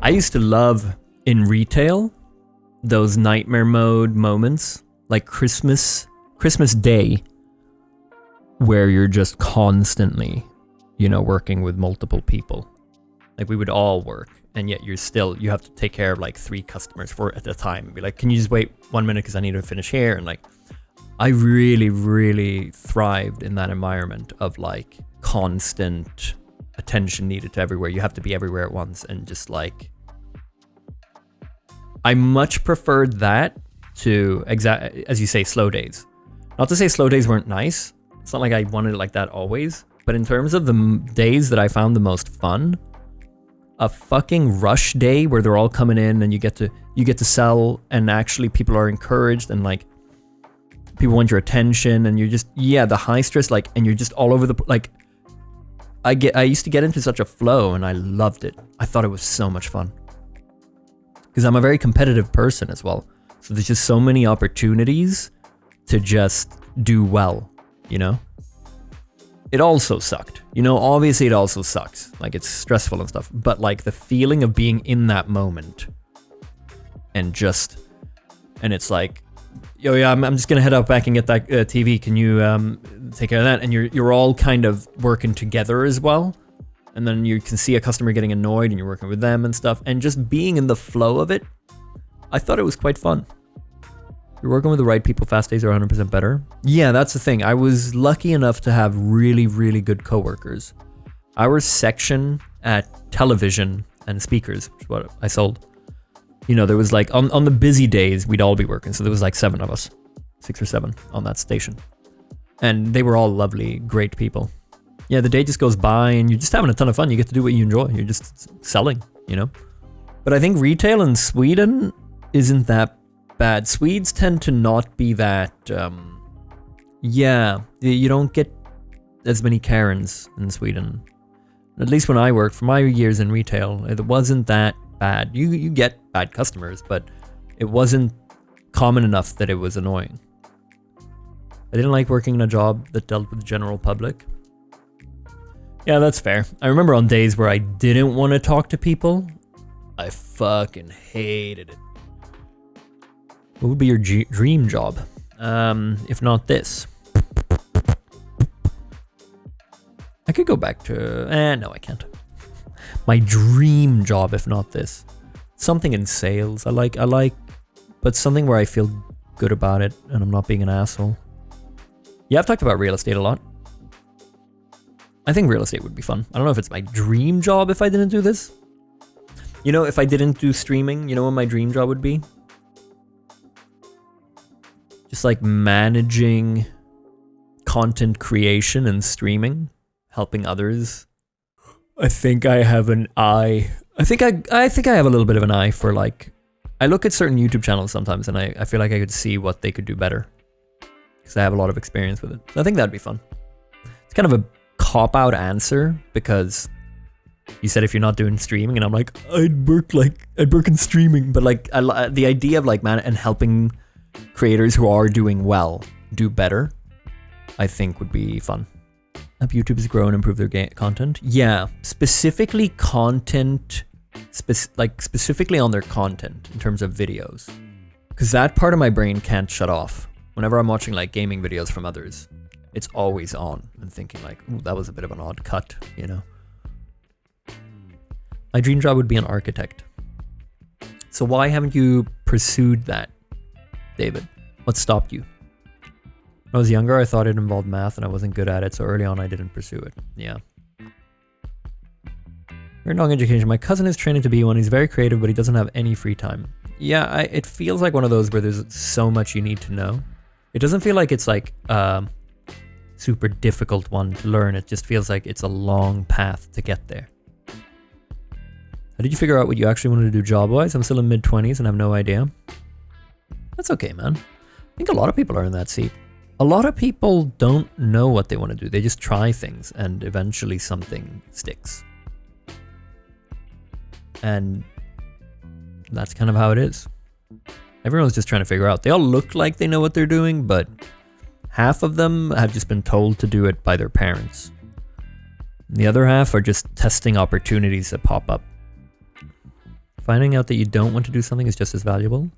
I used to love in retail those nightmare mode moments, like Christmas Day, where you're just constantly, working with multiple people. Like we would all work, and yet you have to take care of like 3 customers at a time. And be like, can you just wait 1 minute because I need to finish here? And like, I really, really thrived in that environment of like constant attention needed to everywhere. You have to be everywhere at once, and just like, I much preferred that to as you say, slow days. Not to say slow days weren't nice. It's not like I wanted it like that always. But in terms of the days that I found the most fun, a fucking rush day where they're all coming in and you get to sell, and actually people are encouraged, and like people want your attention, and you're just, the high stress, like, and you're just all over like, I used to get into such a flow, and I loved it. I thought it was so much fun because I'm a very competitive person as well. So there's just so many opportunities to just do well, It also sucked. Obviously it also sucks. Like, it's stressful and stuff. But like the feeling of being in that moment and it's like, I'm just gonna head out back and get that TV. Can you take care of that? And you're all kind of working together as well. And then you can see a customer getting annoyed and you're working with them and stuff. And just being in the flow of it, I thought it was quite fun. You're working with the right people, fast days are 100% better. Yeah, that's the thing. I was lucky enough to have really, really good coworkers. Our section at television and speakers, which is what I sold, there was like, on the busy days, we'd all be working. So there was like 7 of us, 6 or 7 on that station. And they were all lovely, great people. Yeah, the day just goes by and you're just having a ton of fun. You get to do what you enjoy. You're just selling, But I think retail in Sweden isn't that bad. Swedes tend to not be that, you don't get as many Karens in Sweden. At least when I worked, for my years in retail, it wasn't that bad. You get bad customers, but it wasn't common enough that it was annoying. I didn't like working in a job that dealt with the general public. Yeah, that's fair. I remember on days where I didn't want to talk to people, I fucking hated it. What would be your dream job? If not this? I could go back to... no, I can't. My dream job, if not this. Something in sales. I like, but something where I feel good about it and I'm not being an asshole. Yeah, I've talked about real estate a lot. I think real estate would be fun. I don't know if it's my dream job if I didn't do this. If I didn't do streaming, what my dream job would be? Just like managing content creation and streaming, helping others. I think I have an eye. I think I have a little bit of an eye for like, I look at certain YouTube channels sometimes and I feel like I could see what they could do better because I have a lot of experience with it. I think that'd be fun. It's kind of a cop-out answer because you said if you're not doing streaming, and I'm like, I'd work in streaming, but like the idea of like and helping creators who are doing well do better, I think would be fun. Help YouTubers grow and improve their content. Yeah, specifically content, specifically on their content in terms of videos, because that part of my brain can't shut off. Whenever I'm watching like gaming videos from others, it's always on and thinking like, ooh, that was a bit of an odd cut, My dream job would be an architect. So why haven't you pursued that, David? What stopped you? When I was younger, I thought it involved math and I wasn't good at it, so early on I didn't pursue it. Yeah. Very long education. My cousin is training to be one. He's very creative, but he doesn't have any free time. Yeah, it feels like one of those where there's so much you need to know. It doesn't feel like it's like super difficult one to learn. It just feels like it's a long path to get there. How did you figure out what you actually wanted to do job-wise? I'm still in mid-20s and have no idea. That's okay, man. I think a lot of people are in that seat. A lot of people don't know what they want to do. They just try things and eventually something sticks. And that's kind of how it is. Everyone's just trying to figure out. They all look like they know what they're doing, but half of them have just been told to do it by their parents. The other half are just testing opportunities that pop up. Finding out that you don't want to do something is just as valuable.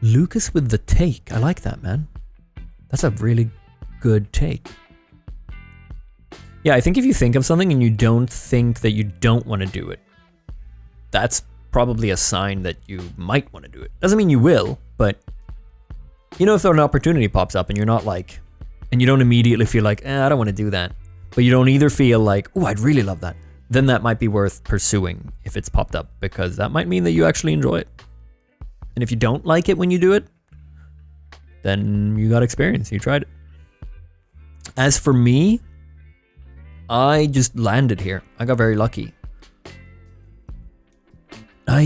Lucas with the take. I like that, man. That's a really good take. Yeah, I think if you think of something and you don't think that you don't want to do it, that's probably a sign that you might want to do it. Doesn't mean you will, but you know, if an opportunity pops up and you're not like, and you don't immediately feel like, I don't want to do that, but you don't either feel like, oh, I'd really love that, then that might be worth pursuing if it's popped up, because that might mean that you actually enjoy it. And if you don't like it when you do it, then you got experience, you tried it. As for me, I just landed here. I got very lucky. I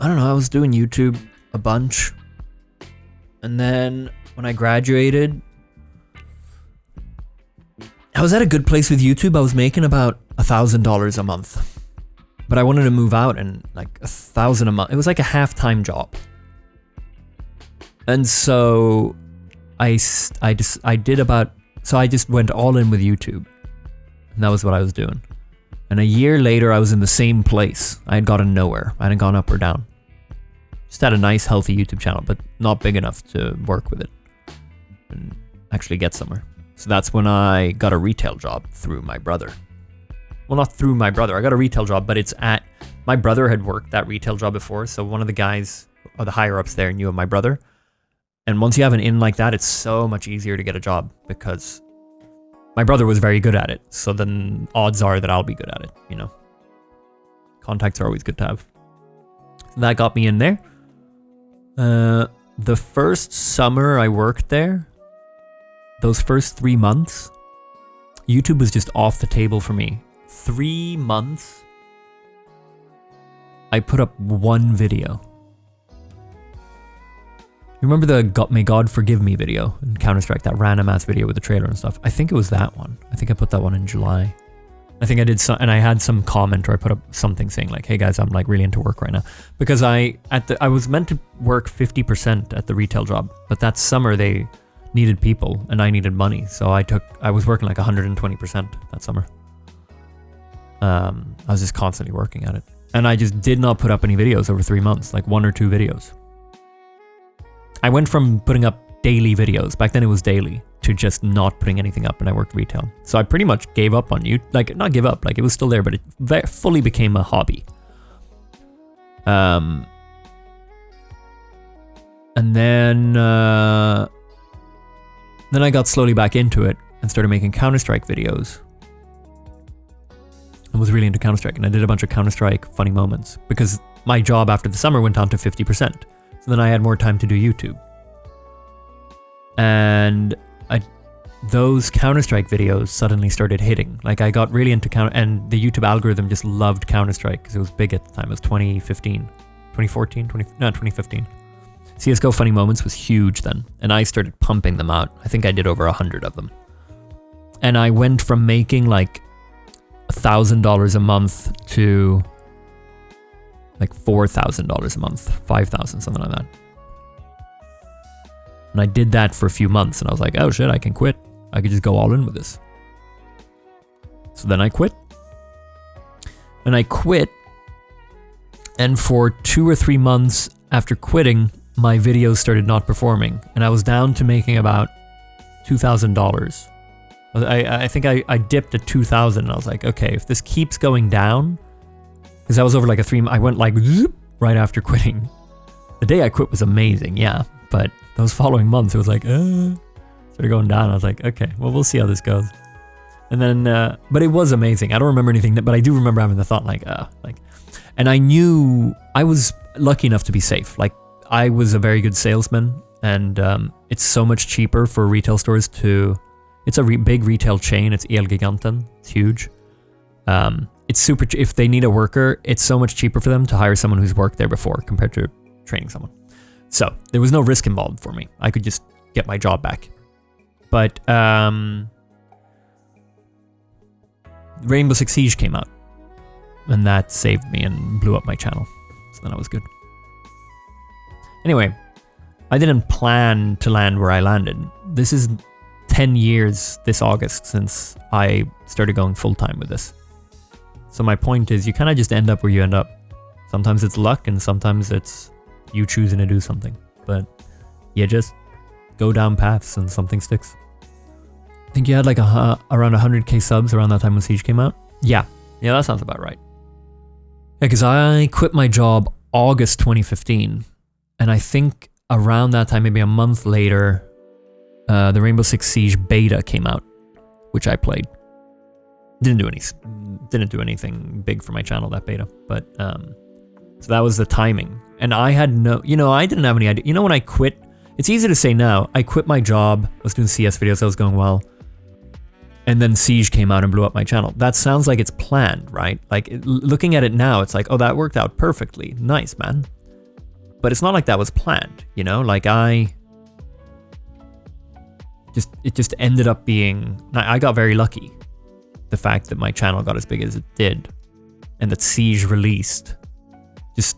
don't know, I was doing YouTube a bunch. And then when I graduated, I was at a good place with YouTube. I was making about $1,000 a month. But I wanted to move out, and like $1,000 a month. It was like a half-time job. And so I just went all in with YouTube. And that was what I was doing. And a year later, I was in the same place. I had gotten nowhere. I hadn't gone up or down. Just had a nice, healthy YouTube channel, but not big enough to work with it and actually get somewhere. So that's when I got a retail job through my brother. Well, not through my brother. I got a retail job, but it's at... My brother had worked that retail job before, so one of the guys, or the higher-ups there, knew of my brother. And once you have an in like that, it's so much easier to get a job because my brother was very good at it. So then odds are that I'll be good at it, you know. Contacts are always good to have. So that got me in there. The first summer I worked there, those first 3 months, YouTube was just off the table for me. 3 months, I put up one video. You remember the May God Forgive Me video in Counter-Strike, that random ass video with the trailer and stuff? I think it was that one. I think I put that one in July. I think I did some, and I had some comment, or I put up something saying like, hey guys, I'm like really into work right now. Because I was meant to work 50% at the retail job, but that summer they needed people and I needed money. So I was working like 120% that summer. I was just constantly working at it. And I just did not put up any videos over 3 months, like 1 or 2 videos. I went from putting up daily videos, back then it was daily, to just not putting anything up, and I worked retail. So I pretty much gave up on you, like not give up, like it was still there, but it fully became a hobby. And then I got slowly back into it and started making Counter-Strike videos. I was really into Counter-Strike, and I did a bunch of Counter-Strike funny moments because my job after the summer went down to 50%. So then I had more time to do YouTube. And those Counter-Strike videos suddenly started hitting. Like I got really into and the YouTube algorithm just loved Counter-Strike because it was big at the time. It was 2015, 2015. CSGO Funny Moments was huge then. And I started pumping them out. I think I did over 100 of them. And I went from making like $1,000 a month to like $4,000 a month, $5,000, something like that. And I did that for a few months and I was like, oh shit, I can quit. I could just go all in with this. So then I quit. And I quit. And for 2 or 3 months after quitting, my videos started not performing. And I was down to making about $2,000. I think I dipped at 2,000 and I was like, okay, if this keeps going down, because I was over like I went like zoop, right after quitting. The day I quit was amazing, yeah. But those following months, it was like, started going down. I was like, okay, well, we'll see how this goes. And then, but it was amazing. I don't remember anything, but I do remember having the thought and I knew I was lucky enough to be safe. Like I was a very good salesman, and it's so much cheaper for retail stores it's a big retail chain. It's Elgiganten. It's huge. It's super, if they need a worker, it's so much cheaper for them to hire someone who's worked there before compared to training someone. So there was no risk involved for me. I could just get my job back. But Rainbow Six Siege came out, and that saved me and blew up my channel. So then I was good. Anyway, I didn't plan to land where I landed. This is 10 years this August since I started going full-time with this. So my point is, you kind of just end up where you end up. Sometimes it's luck and sometimes it's you choosing to do something. But you just go down paths and something sticks. I think you had like around 100k subs around that time when Siege came out. Yeah, that sounds about right. Yeah, because I quit my job August 2015, and I think around that time, maybe a month later, the Rainbow Six Siege beta came out, which I played. Didn't do anything big for my channel, that beta, but so that was the timing. And I had I didn't have any idea. When I quit, it's easy to say now, I quit my job, I was doing CS videos, that was going well, and then Siege came out and blew up my channel. That sounds like it's planned, right? Like, looking at it now, it's like, oh, that worked out perfectly. Nice, man. But it's not like that was planned, Like, it just ended up being, I got very lucky. The fact that my channel got as big as it did, and that Siege released just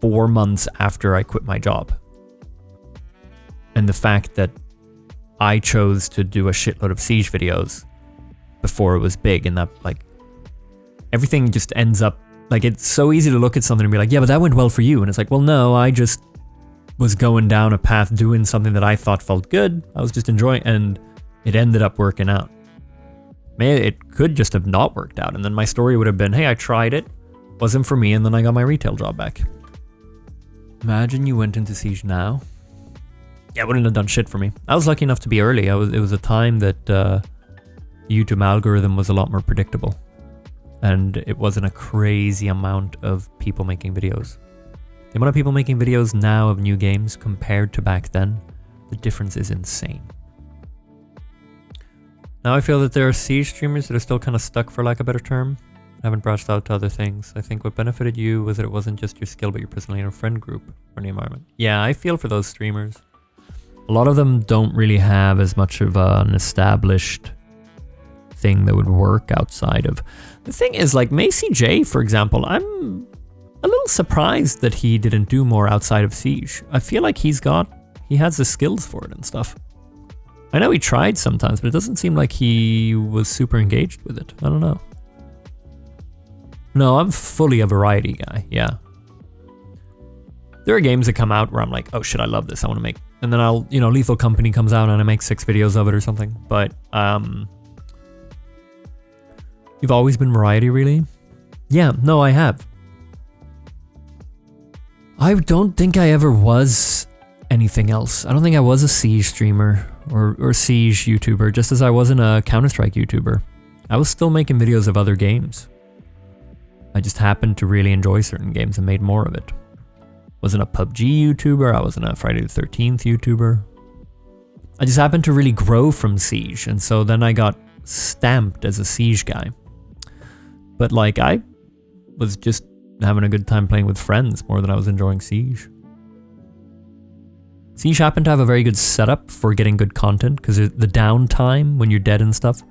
4 months after I quit my job. And the fact that I chose to do a shitload of Siege videos before it was big, and that, like, everything just ends up, like, it's so easy to look at something and be like, yeah, but that went well for you. And it's like, well, no, I just was going down a path doing something that I thought felt good. I was just enjoying, and it ended up working out. Maybe it could just have not worked out, and then my story would have been, hey, I tried it, wasn't for me, and then I got my retail job back. Imagine you went into Siege now. Yeah, it wouldn't have done shit for me. I was lucky enough to be early. It was a time that the YouTube algorithm was a lot more predictable, and it wasn't a crazy amount of people making videos. The amount of people making videos now of new games compared to back then, the difference is insane. Now I feel that there are Siege streamers that are still kind of stuck, for lack of a better term. Haven't branched out to other things. I think what benefited you was that it wasn't just your skill, but your personality and friend group or the environment. Yeah, I feel for those streamers. A lot of them don't really have as much of an established thing that would work outside of... The thing is, like, Macy J, for example, I'm a little surprised that he didn't do more outside of Siege. I feel like he has the skills for it and stuff. I know he tried sometimes, but it doesn't seem like he was super engaged with it. I don't know. No, I'm fully a variety guy, yeah. There are games that come out where I'm like, oh shit, I love this, I want to make... And then I'll, Lethal Company comes out and I make 6 videos of it or something. But, you've always been variety, really? Yeah, no, I have. I don't think I ever was anything else. I don't think I was a Siege streamer or Siege YouTuber, just as I wasn't a Counter-Strike YouTuber. I was still making videos of other games. I just happened to really enjoy certain games and made more of it. Wasn't a PUBG YouTuber, I wasn't a Friday the 13th YouTuber. I just happened to really grow from Siege, and so then I got stamped as a Siege guy. But like, I was just having a good time playing with friends more than I was enjoying Siege. Siege happened to have a very good setup for getting good content, because the downtime when you're dead and stuff,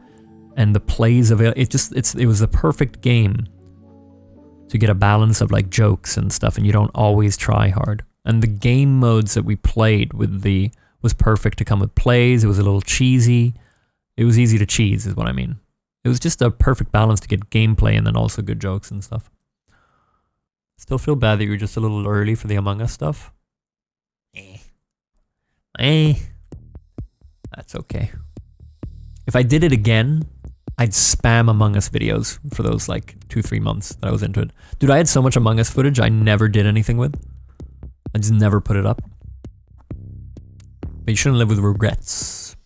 and the plays of it, it was the perfect game to get a balance of like jokes and stuff, and you don't always try hard. And the game modes that we played with was perfect to come with plays. It was a little cheesy. It was easy to cheese, is what I mean. It was just a perfect balance to get gameplay and then also good jokes and stuff. Still feel bad that you were just a little early for the Among Us stuff. That's okay. If I did it again, I'd spam Among Us videos for those like 2-3 months that I was into it. Dude, I had so much Among Us footage I never did anything with. I just never put it up. But you shouldn't live with regrets.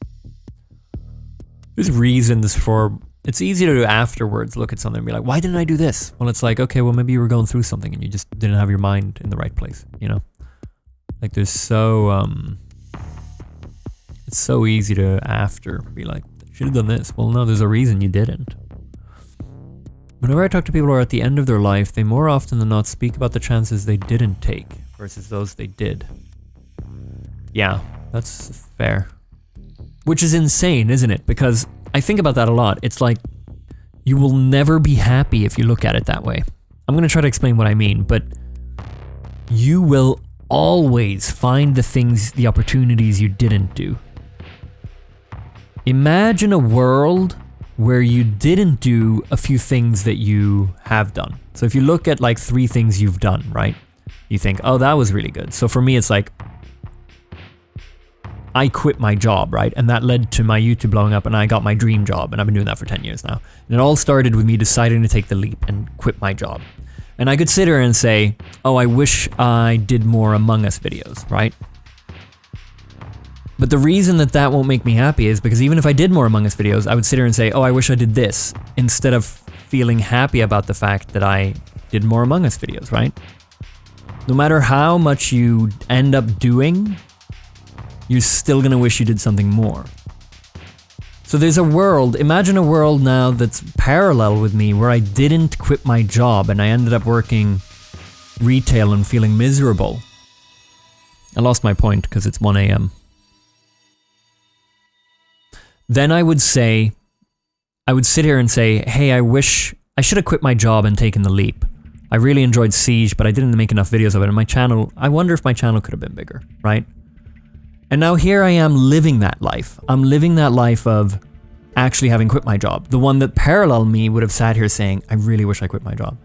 There's reasons for... It's easy to afterwards look at something and be like, why didn't I do this? Well, it's like, okay, well, maybe you were going through something and you just didn't have your mind in the right place, Like, there's so... It's so easy to after be like, should have done this. Well, no, there's a reason you didn't. Whenever I talk to people who are at the end of their life, they more often than not speak about the chances they didn't take versus those they did. Yeah, that's fair. Which is insane, isn't it? Because I think about that a lot. It's like, you will never be happy if you look at it that way. I'm going to try to explain what I mean, but you will always find the opportunities you didn't do. Imagine a world where you didn't do a few things that you have done. So if you look at like 3 things you've done, right? You think, oh, that was really good. So for me, it's like, I quit my job, right? And that led to my YouTube blowing up and I got my dream job, and I've been doing that for 10 years now. And it all started with me deciding to take the leap and quit my job. And I could sit here and say, oh, I wish I did more Among Us videos, right? But the reason that that won't make me happy is because even if I did more Among Us videos, I would sit here and say, oh, I wish I did this, instead of feeling happy about the fact that I did more Among Us videos, right? No matter how much you end up doing, you're still gonna wish you did something more. So there's a world, imagine a world now that's parallel with me where I didn't quit my job and I ended up working retail and feeling miserable. I lost my point because it's 1 a.m. Then I would sit here and say, hey, I wish I should have quit my job and taken the leap. I really enjoyed Siege, but I didn't make enough videos of it. And my channel, I wonder if my channel could have been bigger, right? And now here I am living that life. I'm living that life of actually having quit my job. The one that parallel me would have sat here saying, I really wish I quit my job.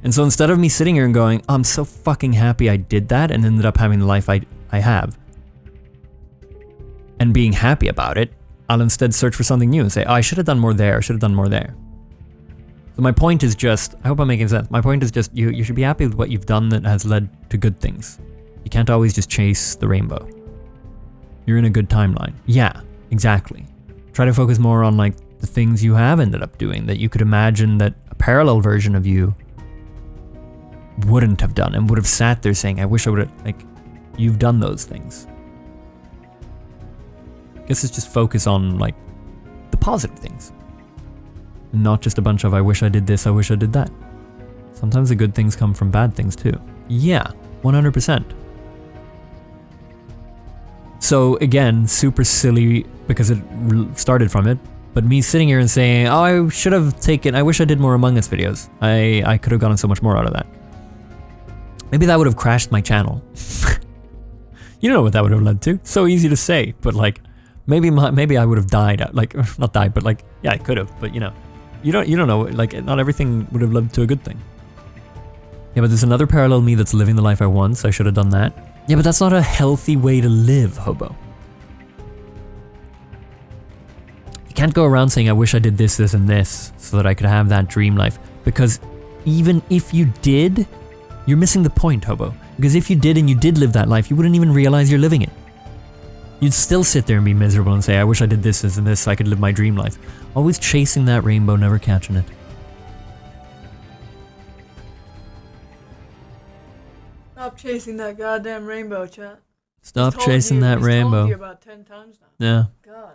And so instead of me sitting here and going, oh, I'm so fucking happy I did that and ended up having the life I have, and being happy about it, I'll instead search for something new and say, oh, I should have done more there, I should have done more there. So my point is just, I hope I'm making sense. My point is just, you should be happy with what you've done that has led to good things. You can't always just chase the rainbow. You're in a good timeline. Yeah, exactly. Try to focus more on like the things you have ended up doing that you could imagine that a parallel version of you wouldn't have done and would have sat there saying, I wish I would have, like, you've done those things. I guess it's just focus on like the positive things. And not just a bunch of, I wish I did this, I wish I did that. Sometimes the good things come from bad things too. Yeah, 100%. So again, super silly because it started from it, but me sitting here and saying, oh, I should have taken, I wish I did more Among Us videos. I could have gotten so much more out of that. Maybe that would have crashed my channel. You don't know what that would have led to. So easy to say, but like, maybe I would have died, like, not died, but like, yeah, I could have, but you know, you don't know, like, not everything would have led to a good thing. Yeah, but there's another parallel me that's living the life I want, so I should have done that. Yeah, but that's not a healthy way to live, hobo. You can't go around saying, I wish I did this, this, and this, so that I could have that dream life. Because even if you did, you're missing the point, hobo. Because if you did and you did live that life, you wouldn't even realize you're living it. You'd still sit there and be miserable and say, I wish I did this, this, and this so I could live my dream life. Always chasing that rainbow, never catching it. Stop chasing that goddamn rainbow, chat. Stop chasing that rainbow. Told you about 10 times now. Yeah. God.